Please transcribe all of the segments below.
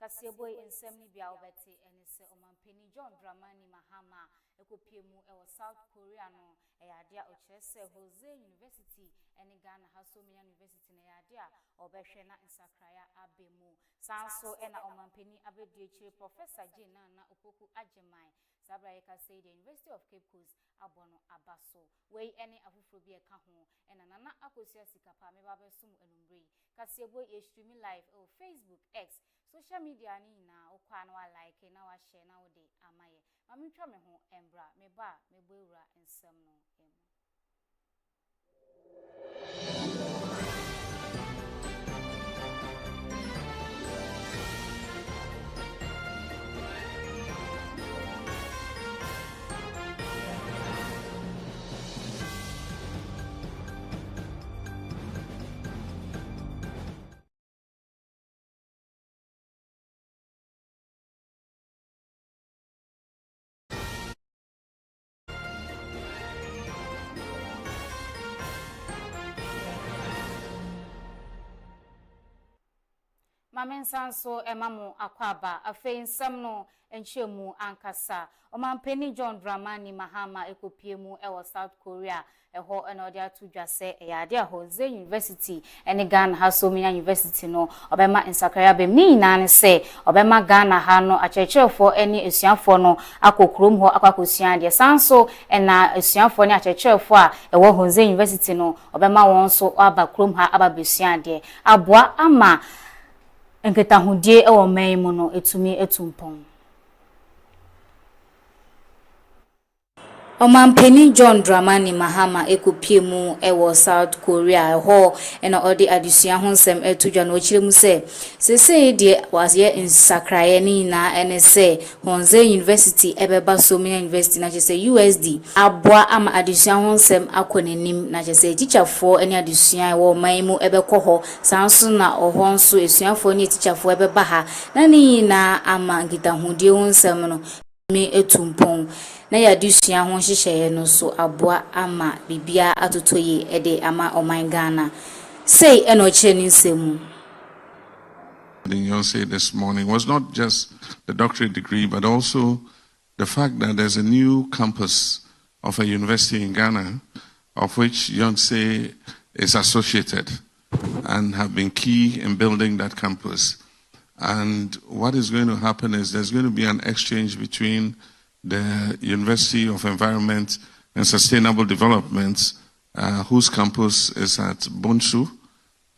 Kasieboy ensem bia obeti enise omampeni John Dramani Mahama ekopiemu ewo South Korea no eyade a ochese Jose University ene Ghana Hasomia University na yade a obehwe na nsakraya abemu sanso ena omampeni abediechi Professor Jena na opoku Ajemai sabra yeka say the University of Cape Coast abono abaso we ene afufro bi eka ho ena nana akosia sikapa meba besum enumbre Kasieboy e stream live on Facebook X social media ni na okwa na wa like na wa share na wo de amaye mami twa me ho embra me ba me boewura ensem no emu Mamen sanso emamu akwaba afe nsem no enchemu ankasa omampeni John Dramani Mahama ekopiemu ewo South Korea eho enode atudwase eyade a Jose University ene Ghana Hasomia University no obema nsakraya bem ni nane se obema Ghana ha no achechefo ene esuafo no akokrom ho akwakosia de sanso ena esuafo ne achechefo a ewo Jose University no obema won so aba krom ha aba besia de aboa ama Enketa hundie ewo meimu no etumi etumpon. Omampeni John Dramani Mahama ekopiemu ewo South Korea ho ena odi adusua honsem etudwa no chiremu se de wasye nsakraye ni na enese Jose University ebeba Somia University na chese USD aboa ama adusua honsem akonenim na chese teacherfo ene adusua ewo maimu ebekọ ho sanso na ohonso esuafo ni teacherfo ebeba ha na ni na ama ngitahudie honsem no me etumpon na ya dusua ho hyehyeye no so aboa ama bibia atotoye ede ama oman Ghana say eno cheni nsemu you say this morning was not just the doctorate degree but also the fact that there's a new campus of a university in Ghana of which Yonsei is associated and have been key in building that campus. And what is going to happen is there's going to be an exchange between the University of Environment and Sustainable Development, whose campus is at Bonsu,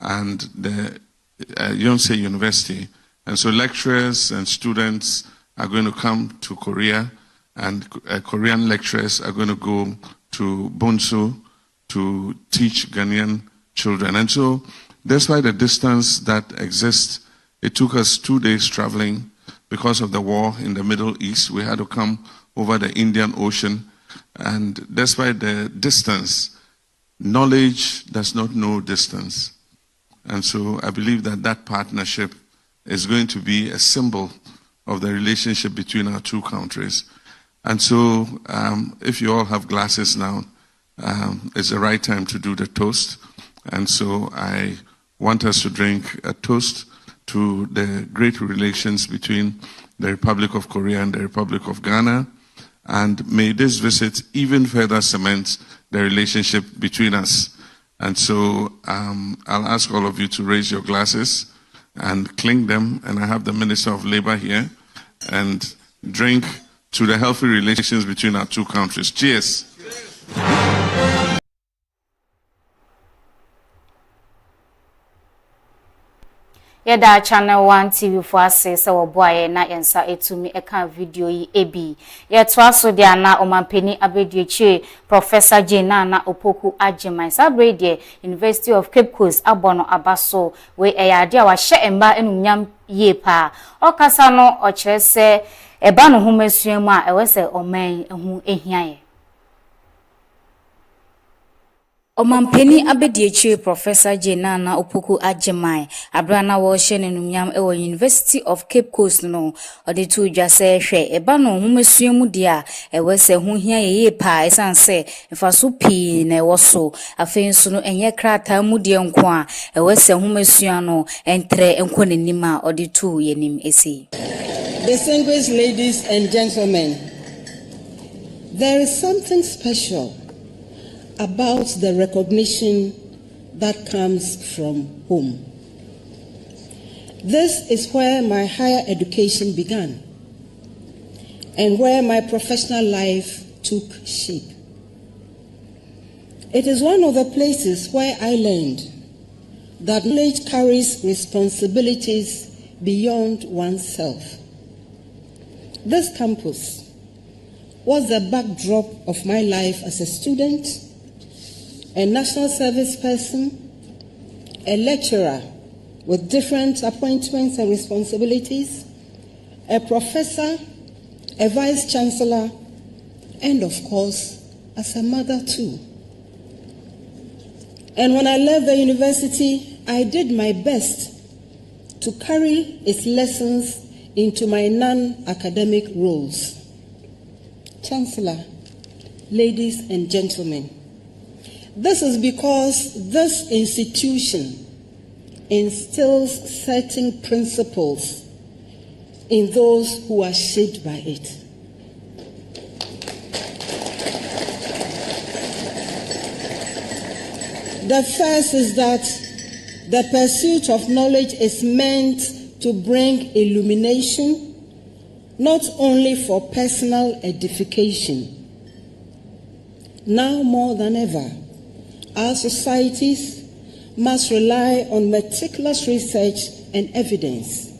and the Yonsei University. And so lecturers and students are going to come to Korea, and Korean lecturers are going to go to Bonsu to teach Ghanaian children. And so despite the distance that exists, it took us 2 days traveling because of the war in the Middle East. We had to come over the Indian Ocean. And despite the distance, knowledge does not know distance. And so I believe that that partnership is going to be a symbol of the relationship between our two countries. And so if you all have glasses now, it's the right time to do the toast. And so I want us to drink a toast to the great relations between the Republic of Korea and the Republic of Ghana. And may this visit even further cement the relationship between us. And so I'll ask all of you to raise your glasses and clink them. And I have the Minister of Labor here. And drink to the healthy relations between our two countries. Cheers. Yeda channel 1 TV for ase se wo boaye na yensa etumi eka video yi ebi ye to aso dia na omampeni abediechi Professor Jena na opoku Ajemai sabrede University of Cape Coast abono abaso we eyade a wa hye emba enumnyam ye pa okasa no o kire se eba no homesuamu a ewese oman ehu ehiaye Omampeni abediechi Professor Jenana Opoku Ajemai abrana wo hye nenumnyam ewo University of Cape Coast no ode tu dwase hwe eba no homesuamu dia ewese ho hia yeye pa esanse mfaso pi na ewoso afensu no enye krata mu die nko a ewese homesua no entre enko nenima ode tu yenim esi. Distinguished ladies and gentlemen, there is something special about the recognition that comes from home. This is where my higher education began and where my professional life took shape. It is one of the places where I learned that knowledge carries responsibilities beyond oneself. This campus was the backdrop of my life as a student, a national service person, a lecturer with different appointments and responsibilities, a professor, a vice chancellor, and of course, as a mother too. And when I left the university, I did my best to carry its lessons into my non-academic roles. Chancellor, ladies and gentlemen, this is because this institution instills certain principles in those who are shaped by it. The first is that the pursuit of knowledge is meant to bring illumination, not only for personal edification. Now more than ever, our societies must rely on meticulous research and evidence,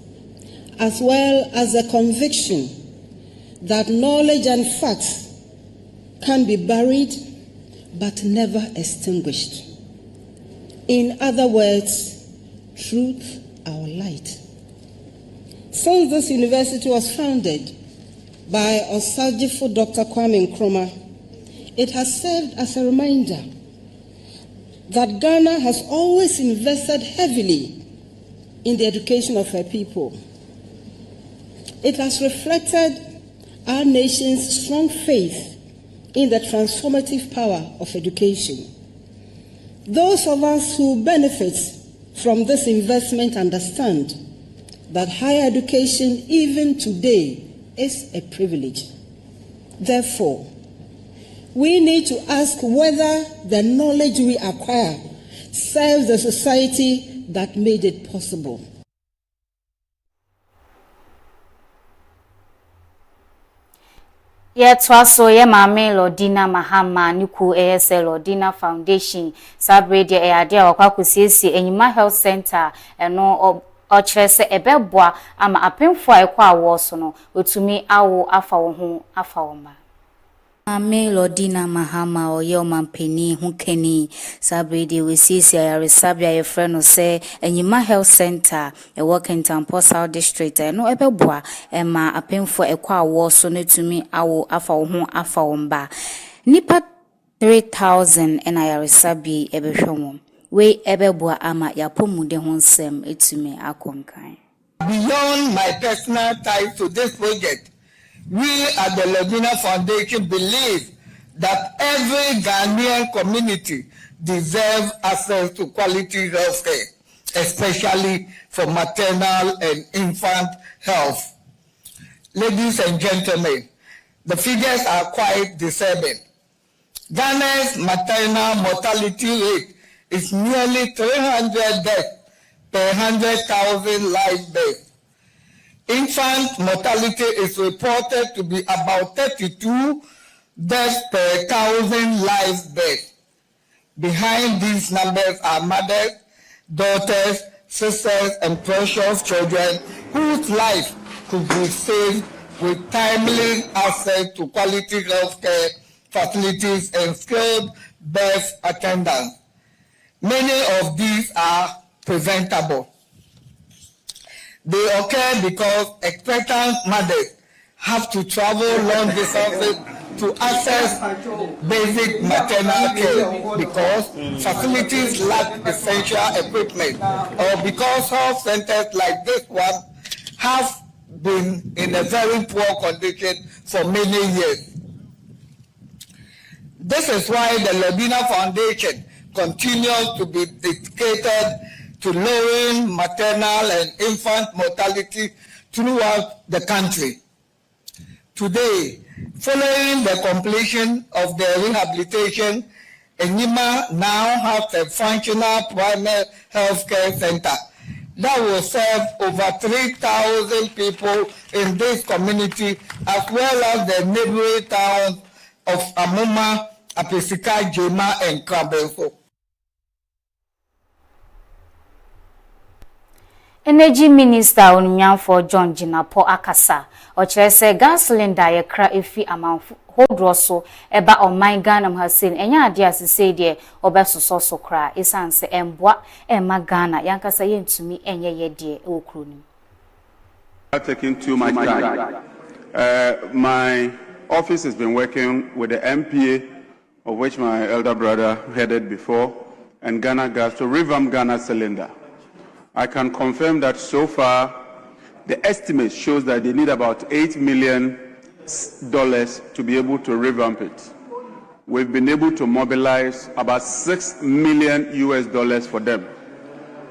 as well as the conviction that knowledge and facts can be buried but never extinguished. In other words, truth, our light. Since this university was founded by Osajifo Dr. Kwame Nkrumah, it has served as a reminder that Ghana has always invested heavily in the education of her people. It has reflected our nation's strong faith in the transformative power of education. Those of us who benefit from this investment understand that higher education, even today, is a privilege. Therefore, we need to ask whether the knowledge we acquire serves the society that made it possible. Twaso ye mame Lordina Mahama Niku ASL Lordina Foundation Sabrede ade akwakusiesie Enyima Health Center eno ochese ebeboa ama apemfo ekwa awo so no otumi awo afa wo ho afa wo ma. Mame Lordina Mahama oye omampeni hukeni Sabrede wesiesie ayaresabia ye frɛ no se Enyima Health Center e work in Tampo South District eno ebeboa ema apemfo ekwa awo so no tumi awo afa wo ho afa wo mba. Nipa 3000 ena ayaresabi ebehwemo. We ebeboa ama yapomude ho nsem etumi akonkan. Beyond my personal ties to this project, we at the Lordina Foundation believe that every Ghanaian community deserves access to quality health care, especially for maternal and infant health. Ladies and gentlemen, the figures are quite disturbing. Ghana's maternal mortality rate is nearly 300 deaths per 100,000 live births. Infant mortality is reported to be about 32 deaths per 1,000 live births. Behind these numbers are mothers, daughters, sisters, and precious children whose life could be saved with timely access to quality health care facilities and skilled birth attendants. Many of these are preventable. They occur because expectant mothers have to travel long distances to access basic maternal care because facilities lack essential equipment, or because health centers like this one have been in a very poor condition for many years. This is why the Lobina Foundation continues to be dedicated to lowering maternal and infant mortality throughout the country. Today, following the completion of the rehabilitation, Enyima now has a functional primary health care center that will serve over 3,000 people in this community, as well as the neighboring towns of Amuma, Apesika, Jema, and Krabelfo. Energy Minister Onyanfo John Jinapo Akasa ochire se gas cylinder ye kra efi amanfo hodro so eba oman Ghana Hasin enya ade asese de obesoso so kra esanse emboa ema Ghana yankasa yentumi enye ye de okro ni. Taking too much time. My office has been working with the MPA, of which my elder brother headed before, and Ghana Gas to revamp Ghana Cylinder. I can confirm that so far, the estimate shows that they need about $8 million to be able to revamp it. We've been able to mobilize about $6 million for them,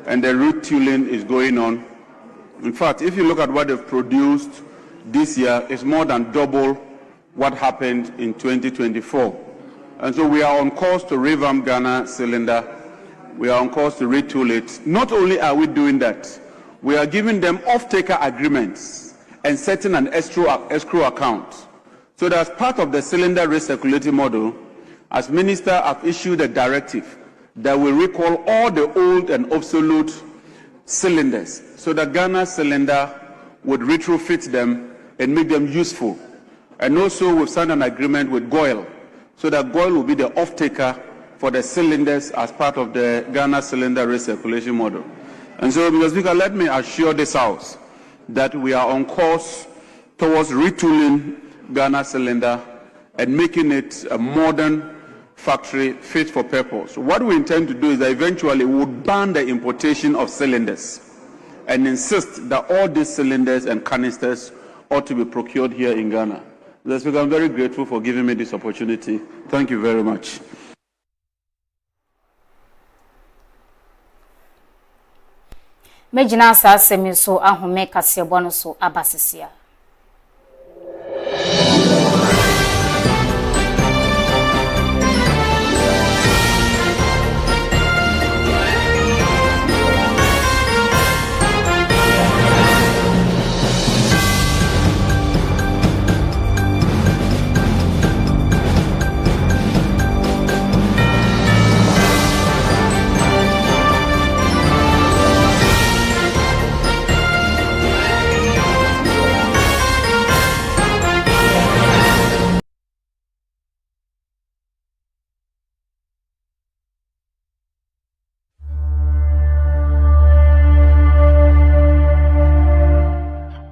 and the retooling is going on. In fact, if you look at what they've produced this year, it's more than double what happened in 2024. And so we are on course to revamp Ghana Cylinder. We are on course to retool it. Not only are we doing that, we are giving them off-taker agreements and setting an escrow account. So that as part of the cylinder recirculating model, as Minister, I've issued a directive that will recall all the old and obsolete cylinders so that Ghana Cylinder would retrofit them and make them useful. And also we've signed an agreement with GOIL so that GOIL will be the off-taker for the cylinders as part of the Ghana Cylinder recirculation model. And so, Mr. Speaker, let me assure this House that we are on course towards retooling Ghana Cylinder and making it a modern factory fit for purpose. What we intend to do is that eventually we would ban the importation of cylinders and insist that all these cylinders and canisters ought to be procured here in Ghana. Mr. Speaker, I'm very grateful for giving me this opportunity. Thank you very much. Mejina sa asemi so ahome kase bono so abasisia.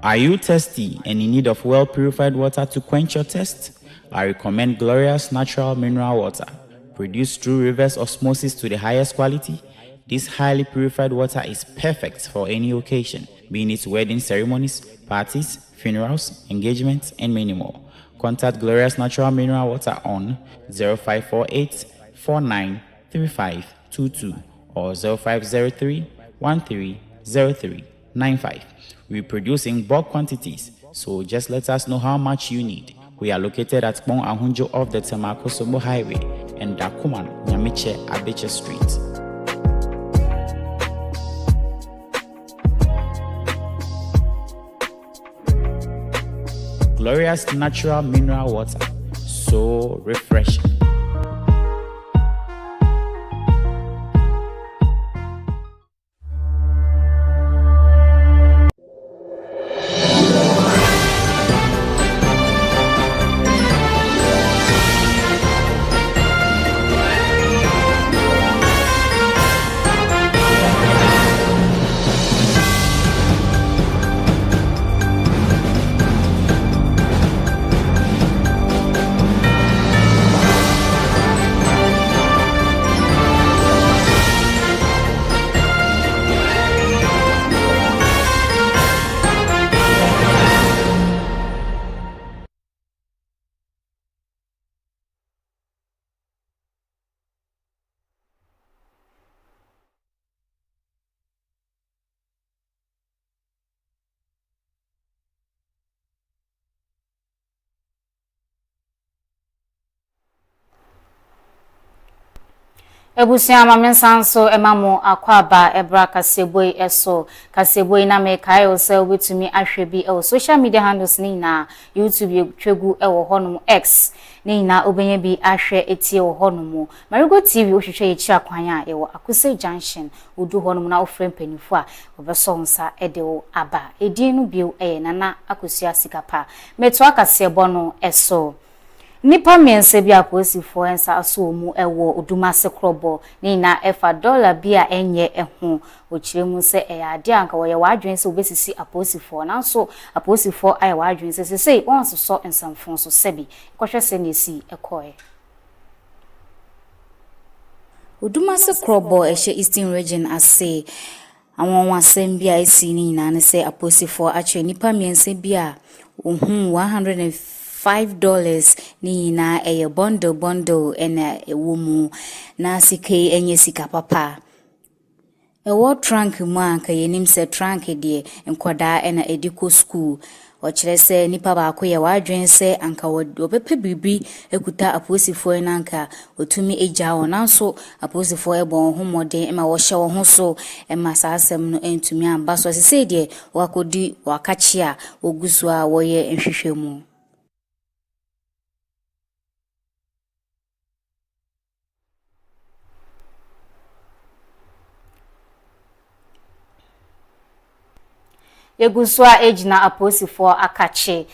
Are you thirsty and in need of well-purified water to quench your thirst? I recommend Glorious Natural Mineral Water. Produced through reverse osmosis to the highest quality, this highly purified water is perfect for any occasion, being it wedding ceremonies, parties, funerals, engagements, and many more. Contact Glorious Natural Mineral Water on 0548 493522 or 0503 130395. We produce in bulk quantities, so just let us know how much you need. We are located at Bon Ahunjo off the Temako-Somo Highway and Dakuman, Nyamiche, Abeche Street. Glorious Natural Mineral Water, so refreshing. Ebusia mamensanso emamo akwaba ebra kaseboi eso kaseboi na mekai ose obetumi ahwe bi e social media handles ni na YouTube twegu e wo honum X ni na obenye bi ahwe etie wo honum Marego TV ohwehwe echi akwan a e wo Akuse Junction odu honum na ofrem panifo a obeso nsa ede wo aba edin no bio nana Akosua Sikapa meto akasebo no eso Nipa miense bi aposifo ensa aso mu ewo odumase krobo ni na efa dollar bi a enye eho ochiremu se ade anka wo ye wadwen se obesisi aposifo nanso aposifo aye wadwen se sei won so ensamfon so sebi kwhwe se nesi ekoe odumase krobo ehye Eastern region ase awon wasem bi a esi ni na ne se aposifo ache nipa miense bi a ohun $5 ni na eye bundle ena ewomu na sike enye sika papa ewo trunk mu anka yenim se trunk de enkoda ena ediko school o kire se nipa ba ko ye wadwen se anka obepe bibi ekuta aposifo na anka otumi eja wonanso aposifo ebon homode ema wo hye wo ho so ema saasem no entumi amba so se de wakodi wakachi a ogusu a wo ye nhwehwemu Yeguswa ejina aposifo akache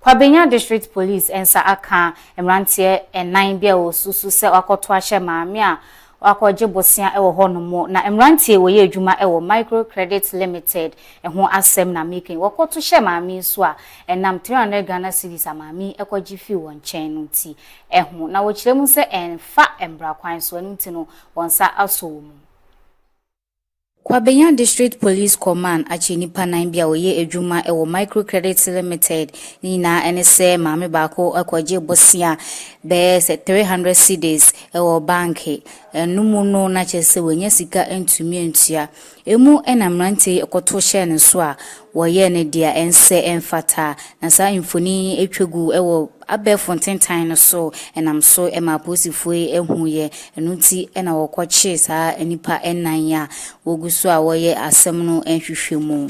Kwabenya District Police ensa aka emrantie enan bia osusu se wakoto ahye maame a wakoje bosia ewo honomo na emrantie wo ye adwuma ewo Microcredit Limited eho asem na making wakoto hye maame so a enam 300 Ghana cedis amaami ekwaji fi won chen no ti eho na wo kiremu se enfa embra kwan so anu ti no wonsa aso mu Kwabenya District Police Command achini panan bia oye adwuma ewo Microcredit Limited ni na ene se maame baako akwaje bosia be se 300 cedis ewo banki enumu no na chese wenya sika entumi entua emu enamrante ekoto hye ne so a woye ne dia ense enfata na sa infoni etwegu ewo Abefontentan no so enam so ema posifo ehuye enuti ena wokwache saa enipa enan ya woguso a woye asem no enhwehwemu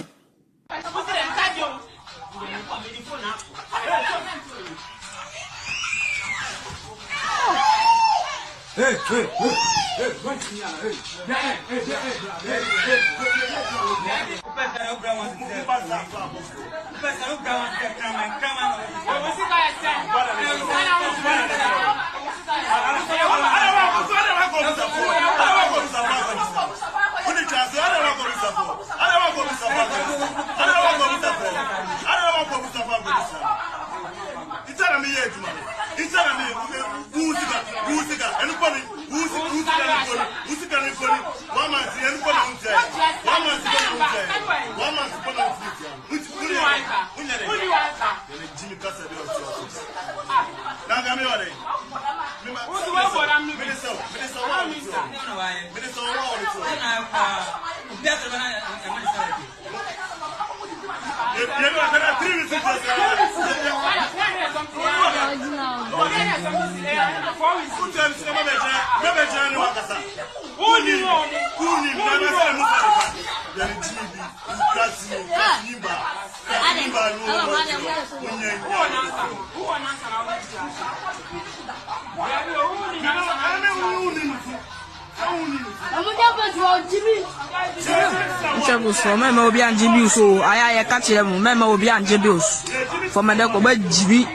So mema obi anjibi so aya ya ka kire mu mema obi anjibi us for me de ko ba jibi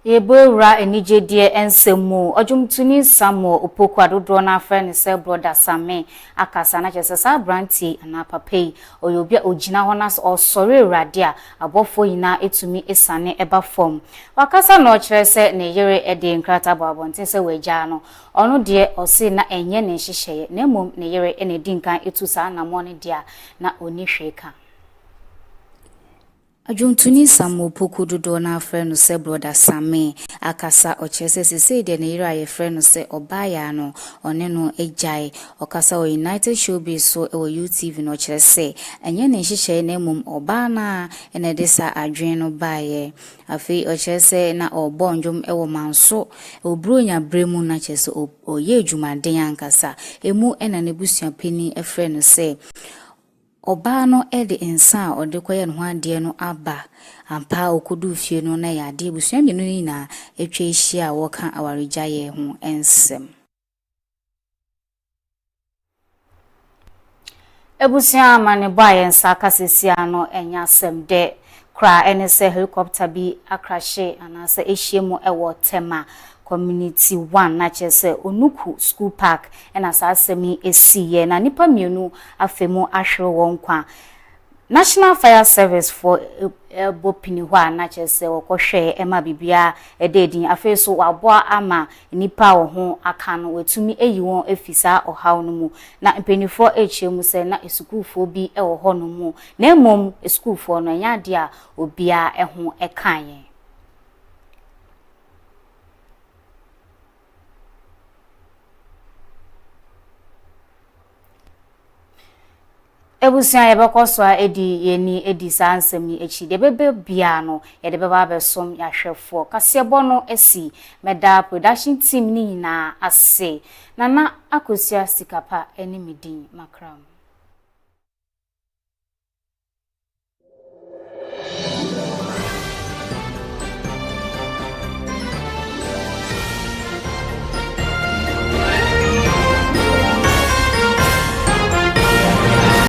Yebura enijede ensemu ojumtuni Samuel Opoku adodo na friend se brother Same akasa na chese sa branti na papai oyobia ogina honas osore urade a abofo yina etumi esane eba form wakasa na okire se ne yere ede nkrata babonten se wagya no ono de osi na enye ne hyehyeye na mom ne yere ene dinkan etusa na mo ne dia na oni hweka Ajumtuni Samuel Opoku dodo na friend se brother Same akasa ochese sese de ne yira ye friend se obaya no one no ejai okasa o United Showbiz so e UTV no kire se enye ne hyehyeye na mum oba na ene de sa adwen no baye afi ochese na obonjom e wo manso obronya bremu na chese oye adwumaden ankasa emu ena ne busua pani e friend se Oba no ede insa ode koye no ade no aba ampa okodu fie no na ya de busua mienu ni na etwa ehia woka awaregya ye ho ensem Ebusua amane bua ye nsa kasesia no enya sem de kra enese helicopter bi akrashe anase ehiemu ewo tema Community 1 na chese Onuku School Park ena sa asemi esiye na nipa mienu afemu ahwere wonkwa National Fire Service for bopini hwa na chese wokohwe ema bibia ededin afeso waboa ama nipa wo ho aka no wetumi eyi won efisa ohaw no mu na mpenifo echiemu se na esukufo bi ewo ho no mu na emom esukufo no nya de a obia eho ekan Ebusia yebekoswa edi yeni edi sansemi echi de bebe bia no ye de beba besom ya hwefo kasebo no esi meda production team ni na ase nana akosia sikapa eni medin makram